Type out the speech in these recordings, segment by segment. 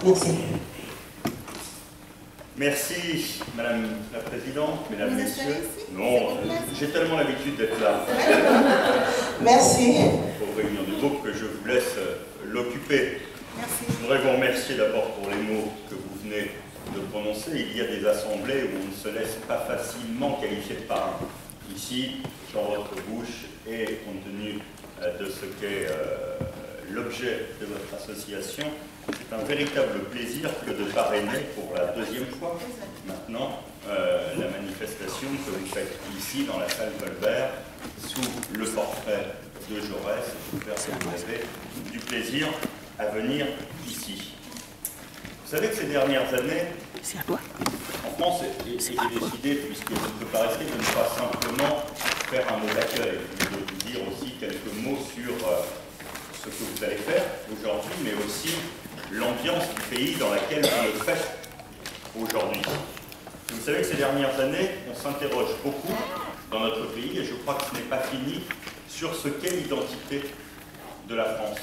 Merci. Merci, Madame la Présidente, Mesdames, Vous Messieurs. installez ici? Non, j'ai tellement l'habitude d'être là Merci. pour réunion du groupe que je vous laisse l'occuper. Merci. Je voudrais vous remercier d'abord pour les mots que vous venez de prononcer. Il y a des assemblées où on ne se laisse pas facilement qualifier de parrain. Ici, dans votre bouche, et compte tenu de ce qu'est l'objet de votre association, c'est un véritable plaisir que de parrainer pour la deuxième fois maintenant la manifestation que vous faites ici dans la salle Colbert sous le portrait de Jaurès. J'espère que vous avez du plaisir à venir ici. Vous savez que ces dernières années, en France, il est décidé, puisque je ne peux pas rester, de ne pas simplement faire un mot d'accueil, mais de vous dire aussi quelques mots sur ce que vous allez faire aujourd'hui, mais aussi l'ambiance du pays dans laquelle vous le faites aujourd'hui. Vous savez que ces dernières années, on s'interroge beaucoup dans notre pays, et je crois que ce n'est pas fini, sur ce qu'est l'identité de la France.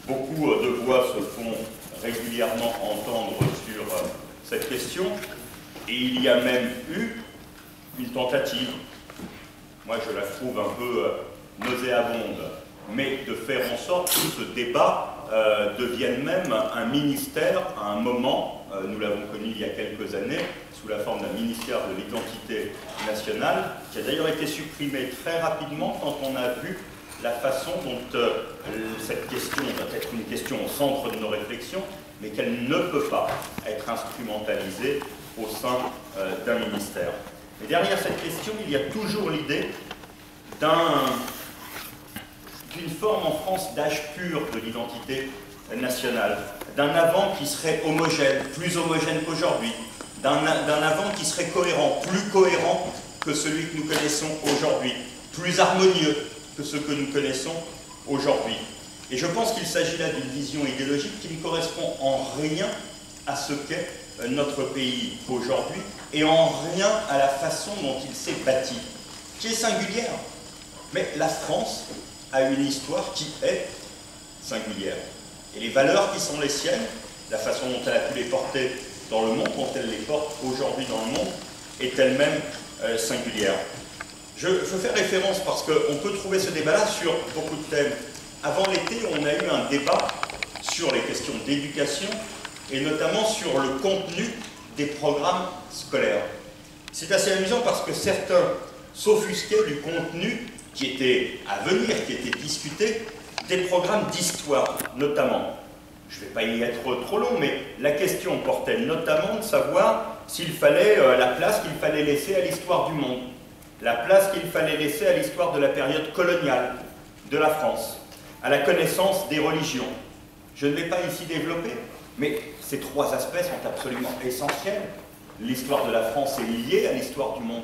Beaucoup de voix se font régulièrement entendre sur cette question, et il y a même eu une tentative, moi je la trouve un peu nauséabonde, mais de faire en sorte que ce débat devienne même un ministère à un moment, nous l'avons connu il y a quelques années, sous la forme d'un ministère de l'identité nationale, qui a d'ailleurs été supprimé très rapidement quand on a vu la façon dont cette question doit être une question au centre de nos réflexions, mais qu'elle ne peut pas être instrumentalisée au sein d'un ministère. Mais derrière cette question, il y a toujours l'idée d'une forme en France d'âge pur de l'identité nationale, d'un avant qui serait homogène, plus homogène qu'aujourd'hui, d'un avant qui serait cohérent, plus cohérent que celui que nous connaissons aujourd'hui, plus harmonieux que ce que nous connaissons aujourd'hui. Et je pense qu'il s'agit là d'une vision idéologique qui ne correspond en rien à ce qu'est notre pays aujourd'hui et en rien à la façon dont il s'est bâti, qui est singulière. Mais la France a une histoire qui est singulière. Et les valeurs qui sont les siennes, la façon dont elle a pu les porter dans le monde, dont elle les porte aujourd'hui dans le monde, est elle-même singulière. Je fais référence parce qu'on peut trouver ce débat-là sur beaucoup de thèmes. Avant l'été, on a eu un débat sur les questions d'éducation et notamment sur le contenu des programmes scolaires. C'est assez amusant parce que certains s'offusquaient du contenu qui était à venir, qui était discuté, des programmes d'histoire notamment. Je ne vais pas y être trop long, mais la question portait notamment de savoir s'il fallait la place qu'il fallait laisser à l'histoire du monde, la place qu'il fallait laisser à l'histoire de la période coloniale de la France, à la connaissance des religions. Je ne vais pas ici développer, mais ces trois aspects sont absolument essentiels. L'histoire de la France est liée à l'histoire du monde.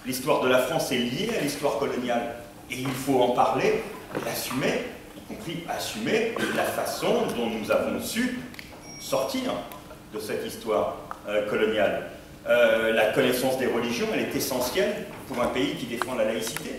L'histoire de la France est liée à l'histoire coloniale. Et il faut en parler, l'assumer, y compris assumer la façon dont nous avons su sortir de cette histoire coloniale. La connaissance des religions, elle est essentielle pour un pays qui défend la laïcité.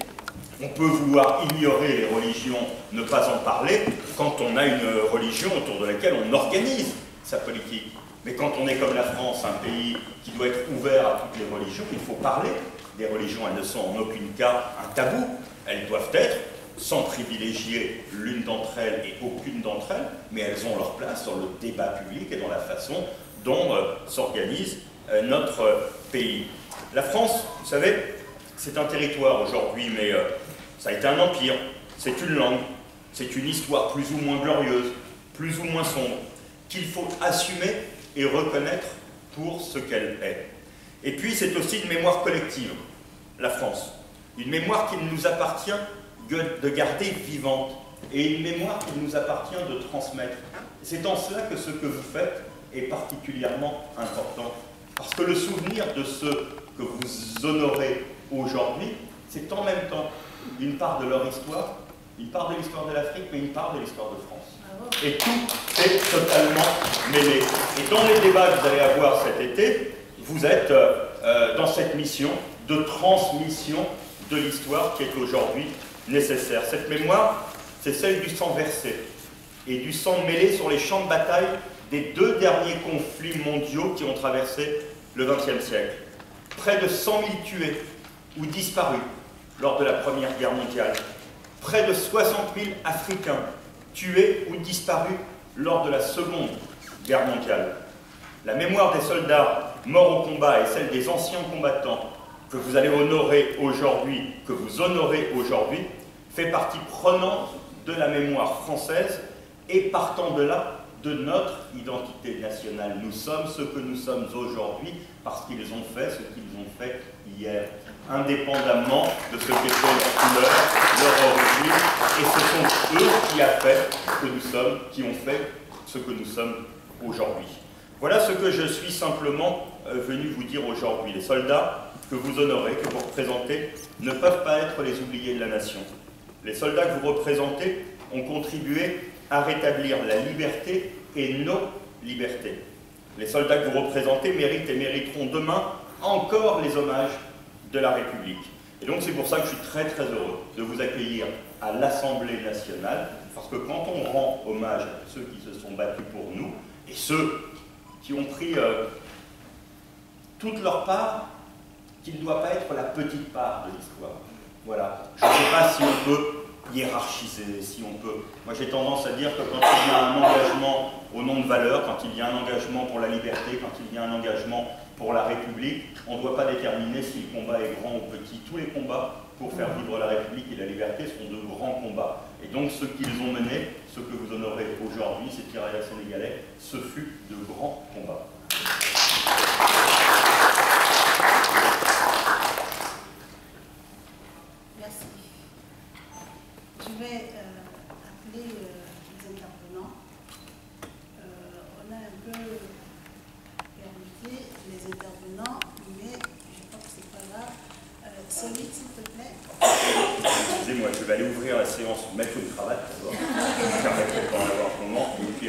On peut vouloir ignorer les religions, ne pas en parler, quand on a une religion autour de laquelle on organise sa politique. Mais quand on est comme la France, un pays qui doit être ouvert à toutes les religions, il faut parler des religions. Elles ne sont en aucun cas un tabou. Elles doivent être, sans privilégier l'une d'entre elles et aucune d'entre elles, mais elles ont leur place dans le débat public et dans la façon dont s'organise notre pays. La France, vous savez, c'est un territoire aujourd'hui, mais ça a été un empire, c'est une langue, c'est une histoire plus ou moins glorieuse, plus ou moins sombre, qu'il faut assumer et reconnaître pour ce qu'elle est. Et puis c'est aussi une mémoire collective, la France. Une mémoire qu'il nous appartient de garder vivante, et une mémoire qu'il nous appartient de transmettre. C'est en cela que ce que vous faites est particulièrement important, parce que le souvenir de ce que vous honorez aujourd'hui, c'est en même temps une part de leur histoire, une part de l'histoire de l'Afrique, mais une part de l'histoire de France. Et tout est totalement mêlé. Et dans les débats que vous allez avoir cet été, vous êtes dans cette mission de transmission de l'histoire qui est aujourd'hui nécessaire. Cette mémoire, c'est celle du sang versé et du sang mêlé sur les champs de bataille des 2 derniers conflits mondiaux qui ont traversé le XXe siècle. Près de 100 000 tués ou disparus lors de la Première Guerre mondiale. Près de 60 000 Africains tués ou disparus lors de la Seconde Guerre mondiale. La mémoire des soldats morts au combat et celle des anciens combattants que vous allez honorer aujourd'hui, fait partie prenante de la mémoire française et partant de là, de notre identité nationale. Nous sommes ce que nous sommes aujourd'hui parce qu'ils ont fait ce qu'ils ont fait hier, indépendamment de ce qu'était leur couleur, leur origine, et ce sont eux qui ont fait ce que nous sommes aujourd'hui. Voilà ce que je suis simplement venu vous dire aujourd'hui. Les soldats que vous honorez, que vous représentez, ne peuvent pas être les oubliés de la nation. Les soldats que vous représentez ont contribué à rétablir la liberté et nos libertés. Les soldats que vous représentez méritent et mériteront demain encore les hommages de la République. Et donc c'est pour ça que je suis très très heureux de vous accueillir à l'Assemblée nationale, parce que quand on rend hommage à ceux qui se sont battus pour nous, et ceux qui ont pris toute leur part, qu'il ne doit pas être la petite part de l'histoire. Voilà. Je ne sais pas si on peut hiérarchiser, si on peut... Moi j'ai tendance à dire que quand il y a un engagement au nom de valeurs, quand il y a un engagement pour la liberté, quand il y a un engagement pour la République, on ne doit pas déterminer si le combat est grand ou petit. Tous les combats pour faire vivre la République et la liberté sont de grands combats. Et donc ce qu'ils ont mené, ce que vous honorez aujourd'hui, ces tirailleurs sénégalais, ce fut de grands combats. Merci. Je vais appeler les intervenants. On a un peu permuté les intervenants, mais je crois que c'est pas grave. Solide, s'il te plaît. Excusez-moi, je vais aller ouvrir la séance, mettre une cravate d'abord. Je vais en avoir un moment. Et puis